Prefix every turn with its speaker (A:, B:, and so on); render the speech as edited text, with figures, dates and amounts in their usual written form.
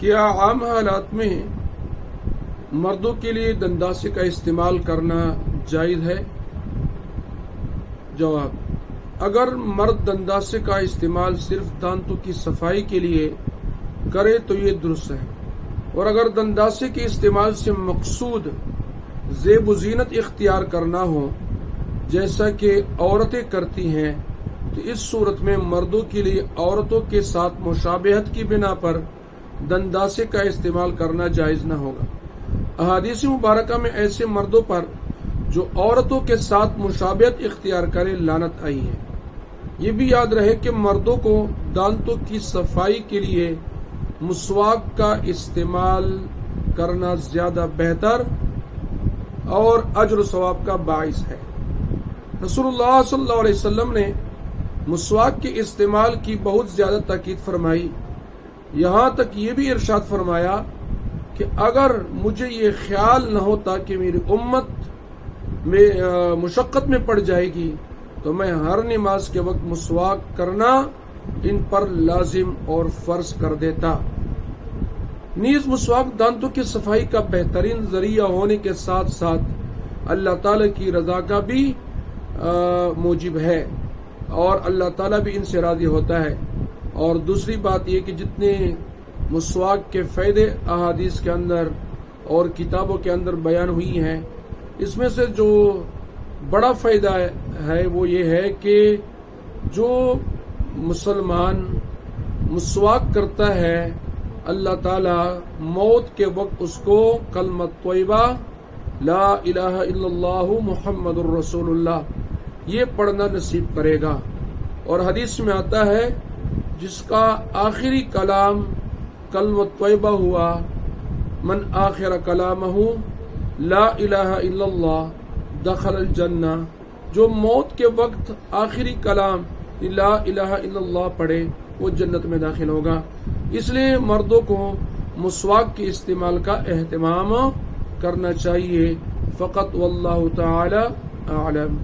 A: کیا عام حالات میں مردوں کے لیے دنداسے کا استعمال کرنا جائز ہے؟ جواب: اگر مرد دنداسے کا استعمال صرف دانتوں کی صفائی کے لیے کرے تو یہ درست ہے، اور اگر دنداسے کے استعمال سے مقصود زیب و زینت اختیار کرنا ہو جیسا کہ عورتیں کرتی ہیں تو اس صورت میں مردوں کے لیے عورتوں کے ساتھ مشابہت کی بنا پر دنداسے کا استعمال کرنا جائز نہ ہوگا۔ احادیث مبارکہ میں ایسے مردوں پر جو عورتوں کے ساتھ مشابہت اختیار کرے لعنت آئی ہے۔ یہ بھی یاد رہے کہ مردوں کو دانتوں کی صفائی کے لیے مسواک کا استعمال کرنا زیادہ بہتر اور اجر و ثواب کا باعث ہے۔ رسول اللہ صلی اللہ علیہ وسلم نے مسواک کے استعمال کی بہت زیادہ تاکید فرمائی، یہاں تک یہ بھی ارشاد فرمایا کہ اگر مجھے یہ خیال نہ ہوتا کہ میری امت میں مشقت میں پڑ جائے گی تو میں ہر نماز کے وقت مسواک کرنا ان پر لازم اور فرض کر دیتا۔ نیز مسواک دانتوں کی صفائی کا بہترین ذریعہ ہونے کے ساتھ ساتھ اللہ تعالی کی رضا کا بھی موجب ہے، اور اللہ تعالیٰ بھی ان سے راضی ہوتا ہے۔ اور دوسری بات یہ کہ جتنے مسواک کے فائدے احادیث کے اندر اور کتابوں کے اندر بیان ہوئی ہیں، اس میں سے جو بڑا فائدہ ہے وہ یہ ہے کہ جو مسلمان مسواک کرتا ہے اللہ تعالیٰ موت کے وقت اس کو کلمۃ طیبہ لا الہ الا اللہ محمد الرسول اللہ یہ پڑھنا نصیب کرے گا۔ اور حدیث میں آتا ہے جس کا آخری کلام کلمۃ طیبہ ہوا، من آخر کلامہ لا الہ الا اللہ دخل الجنہ، جو موت کے وقت آخری کلام لا الہ الا اللہ پڑھے وہ جنت میں داخل ہوگا۔ اس لیے مردوں کو مسواک کے استعمال کا اہتمام کرنا چاہیے۔ فقط واللہ تعالی اعلم۔